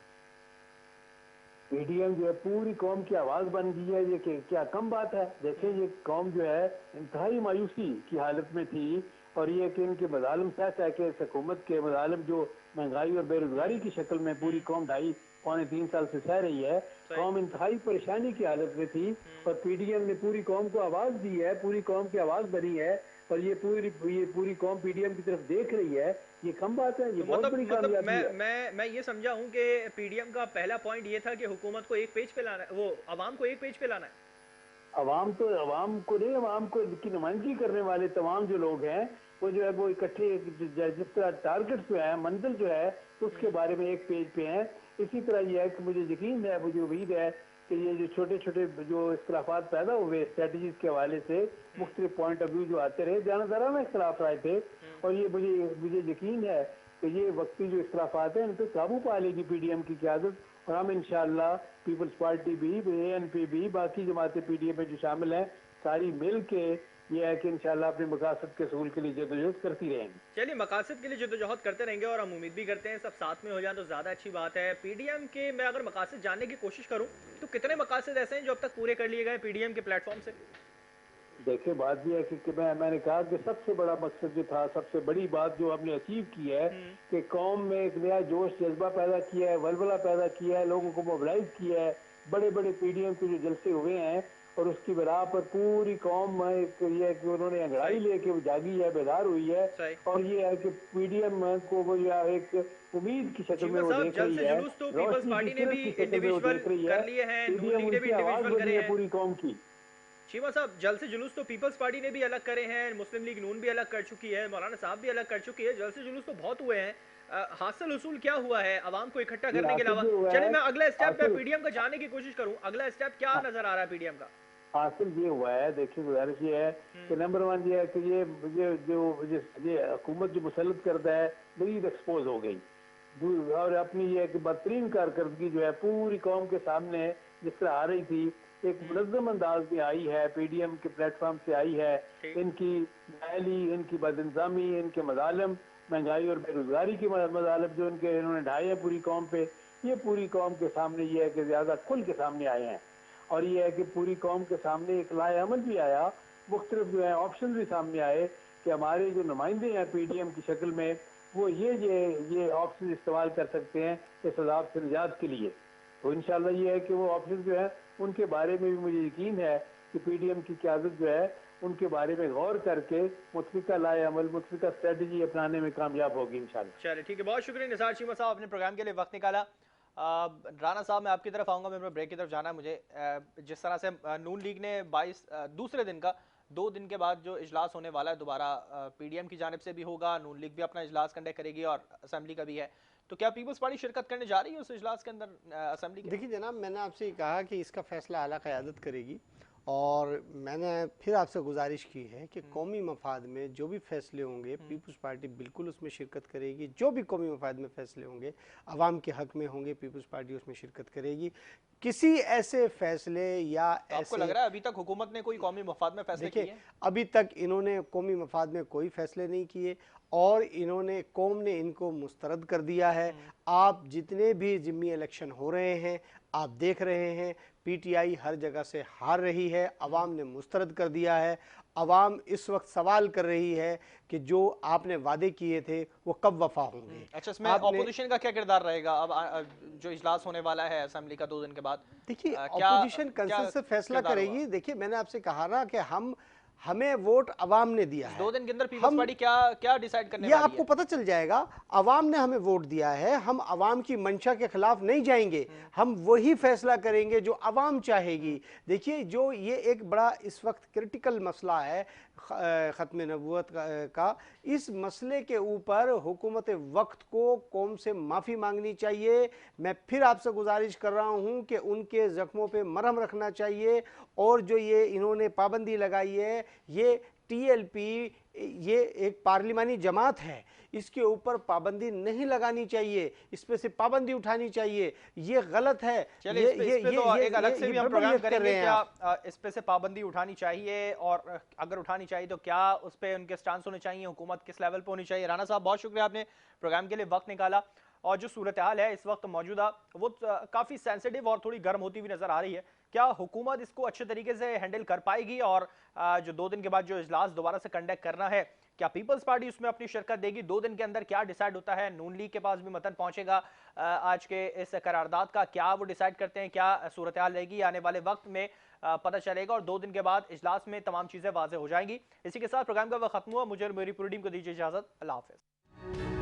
D: पीडीएम जो है पूरी कौम की आवाज बन गई है, ये क्या कम बात है। देखिए ये कौम जो है इंतहाई मायूसी की हालत में थी, और ये कि इनके मजालिम सह के हुकूमत के मजालिम जो महंगाई और बेरोजगारी की शक्ल में पूरी कौम 2.5-3 साल से सह रही है, कौम इंतहाई परेशानी की हालत में थी, और पीडीएम ने पूरी कौम को आवाज दी है, पूरी कौम की आवाज बनी है, और ये पूरी कौम पीडीएम की तरफ देख रही है। ये कम बात है, ये
A: तो
D: बहुत बड़ी कामयाबी है।
A: मैं ये समझा हूँ कि पीडीएम का पहला पॉइंट ये था कि हुकूमत को एक पेज पे लाना है, वो अवाम को एक पेज पे लाना है।
D: अवाम को नहीं, अवाम को की नुमाइंदगी करने वाले तमाम जो लोग हैं वो जो है वो इकट्ठे जिस तरह टारगेट जो है, मंजिल जो है उसके बारे में एक पेज पे हैं। इसी तरह ये है कि मुझे यकीन है, मुझे उम्मीद है कि ये जो छोटे छोटे जो इख्तलाफात पैदा हुए स्ट्रेटजीज के हवाले से, मुख्तलिफ पॉइंट ऑफ व्यू जो आते रहे, जाना इख्तलाफ आए थे, और ये मुझे यकीन है कि ये वक्ती जो इख्तलाफात हैं इन पर काबू पा लेगी पीडीएम की क़यादत, और हम इंशाअल्लाह पीपल्स पार्टी भी, एएनपी भी, बाकी जमातें पीडीएम में जो शामिल हैं, सारी मिल के ये है कि इंशाअल्लाह अपने मकासद के असूल के लिए जदोजहद करती रहेंगे।
A: चलिए, मकासद के लिए जद्दोजहद करते रहेंगे, और हम उम्मीद भी करते हैं सब साथ में हो जाए तो ज़्यादा अच्छी बात है। पीडीएम के मैं अगर मकासद जानने की कोशिश करूं तो कितने मकासद ऐसे हैं जो अब तक पूरे कर लिए गए पीडीएम के प्लेटफॉर्म से?
D: देखिए बात यह है कि मैंने कहा कि सबसे बड़ा मकसद जो था, सबसे बड़ी बात जो हमने अचीव की है कि कौम में एक नया जोश जज्बा पैदा किया है, वलवला पैदा किया है, लोगों को मोबिलाइज किया है। बड़े बड़े पीडीएम के जो जलसे हुए हैं और उसकी बिना पर पूरी कौम ये है कि उन्होंने अंगड़ाई लेके जागी है, बेदार हुई है, और ये है कि पीडीएम को वो एक उम्मीद की शक्ल में वो देख रही है,
A: जुलूस तो पीपल्स पार्टी ने भी इंडिविजुअल कर लिए हैं, नून लीग ने भी इंडिविजुअल करे हैं
D: पूरी कौम की।
A: चीमा साहब, जलसे जुलूस तो पीपल्स पार्टी ने भी अलग करे हैं, मुस्लिम लीग नून भी अलग कर चुकी है, मौलाना साहब भी अलग कर चुकी है, जलसे जुलूस तो बहुत हुए हैं। हासिल उसूल क्या हुआ है आवाम को इकट्ठा करने के अलावा? चलिए मैं अगला स्टेप में पीडीएम का जानने की कोशिश करूं, अगला स्टेप क्या नजर आ रहा है पीडीएम का?
D: हासिल ये हुआ है, देखिए गुजारिश ये है कि नंबर 1 ये है कि ये हुकूमत जो मुसल्लत करता है मजीद एक्सपोज हो गई, और अपनी ये कि बदतरीन कारकर्दगी जो है पूरी कौम के सामने जिस तरह आ रही थी, एक मुनज़्ज़म अंदाज में आई है, पीडीएम के प्लेटफॉर्म से आई है। इनकी नाअहली, इनकी बदइंतज़ामी, इनके मज़ालिम, महंगाई और बेरोजगारी के मज़ालिम जो इन्होंने ढाए हैं पूरी कौम पे, ये पूरी कौम के सामने ये है कि ज़्यादा खुल के सामने आए हैं, और ये है कि पूरी कौम के सामने एक लाए अमल भी आया, मुख्तलिफ जो है ऑप्शन भी सामने आए कि हमारे जो नुमाइंदे हैं पीडीएम की शक्ल में, वो ये ऑप्शन इस्तेमाल कर सकते हैं इस अज़ाब से निजात के लिए। तो इंशाल्लाह ये है कि वो ऑप्शन जो है उनके बारे में भी मुझे यकीन है कि पीडीएम की क़यादत जो है उनके बारे में गौर करके मुतफ़िका लाए अमल, मुतफ़िका स्ट्रेटजी अपनाने में कामयाब होगी इंशाल्लाह।
A: चलिए ठीक है, बहुत शुक्रिया निसार चीमा साहब, अपने प्रोग्राम के लिए वक्त निकाला। राना साहब, मैं आपकी तरफ आऊँगा, मेरे ब्रेक की तरफ जाना है मुझे। जिस तरह से नून लीग ने 22 दूसरे दिन का 2 दिन के बाद जो इजलास होने वाला है दोबारा पीडीएम की जानिब से भी होगा, नून लीग भी अपना इजलास कंडक्ट करेगी और असेंबली का भी है, तो क्या पीपल्स पार्टी शिरकत करने जा रही है उस इजलास के अंदर असेंबली के?
B: देखिए जनाब, मैंने आपसे कहा कि इसका फैसला आला क़यादत करेगी, और मैंने फिर आपसे गुजारिश की है कि कौमी मफाद में जो भी फैसले होंगे पीपल्स पार्टी बिल्कुल उसमें शिरकत करेगी। जो भी कौमी मफाद में फैसले होंगे, आवाम के हक में होंगे, पीपल्स पार्टी उसमें शिरकत करेगी। किसी ऐसे फैसले या
A: तो आपको लग रहा है अभी तक हुकूमत ने कोई कौमी मफाद में फैसले किए?
B: अभी तक इन्होंने कौमी मफाद में कोई फैसले नहीं किए, और इन्होंने कौम ने इनको मुस्तरद कर दिया है। आप जितने भी ज़िम्मी इलेक्शन हो रहे हैं आप देख रहे हैं, पीटीआई हर जगह से हार रही है, अवाम ने मुस्तरद कर दिया है। अवाम इस वक्त सवाल कर रही है कि जो आपने वादे किए थे वो कब वफा होंगे।
A: अच्छा, इसमें ऑपोजिशन का क्या किरदार रहेगा अब जो इजलास होने वाला है असेंबली का 2 दिन के बाद?
B: देखिए ऑपोजिशन कंसेंसस फैसला करेगी। देखिए मैंने आपसे कहा ना कि हमें वोट अवाम ने दिया है।
A: 2 दिन के अंदर पीपल्स पार्टी क्या डिसाइड करने वाली है?
B: आपको पता चल जाएगा। अवाम ने हमें वोट दिया है, हम अवाम की मंशा के खिलाफ नहीं जाएंगे, हम वही फैसला करेंगे जो अवाम चाहेगी। देखिए जो ये एक बड़ा इस वक्त क्रिटिकल मसला है ख़त्म नबूवत का, इस मसले के ऊपर हुकूमत वक्त को कौम से माफ़ी मांगनी चाहिए। मैं फिर आपसे गुजारिश कर रहा हूँ कि उनके ज़ख्मों पे मरहम रखना चाहिए, और जो ये इन्होंने पाबंदी लगाई है ये टीएलपी ये एक पार्लिमानी जमात है, इसके ऊपर पाबंदी नहीं लगानी चाहिए, इस पे से पाबंदी उठानी चाहिए। ये गलत है।
A: चलिए इस पे तो एक अलग से भी हम प्रोग्राम करेंगे, क्या इस पे से पाबंदी उठानी चाहिए और अगर उठानी चाहिए तो क्या उस पे उनके स्टांस होने चाहिए, हुकूमत किस लेवल पे होनी चाहिए। राना साहब बहुत शुक्रिया, आपने प्रोग्राम के लिए वक्त निकाला। और जो सूरत हाल है इस वक्त मौजूदा वो काफ़ी सेंसिटिव और थोड़ी गर्म होती हुई नजर आ रही है। क्या हुकूमत इसको अच्छे तरीके से हैंडल कर पाएगी और जो 2 दिन के बाद जो इजलास दोबारा से कंडक्ट करना है, क्या पीपल्स पार्टी उसमें अपनी शिरकत देगी? 2 दिन के अंदर क्या डिसाइड होता है? नून लीग के पास भी मतन पहुंचेगा आज के इस करारदाद का, क्या वो डिसाइड करते हैं, क्या सूरत हाल रहेगी आने वाले वक्त में पता चलेगा। और 2 दिन के बाद इजलास में तमाम चीज़ें वाज़ेह हो जाएंगी। इसी के साथ प्रोग्राम का वक्त खत्म हुआ। मुझे और मेरी पूरी टीम को दीजिए इजाज़त। अल्लाह हाफ़िज़।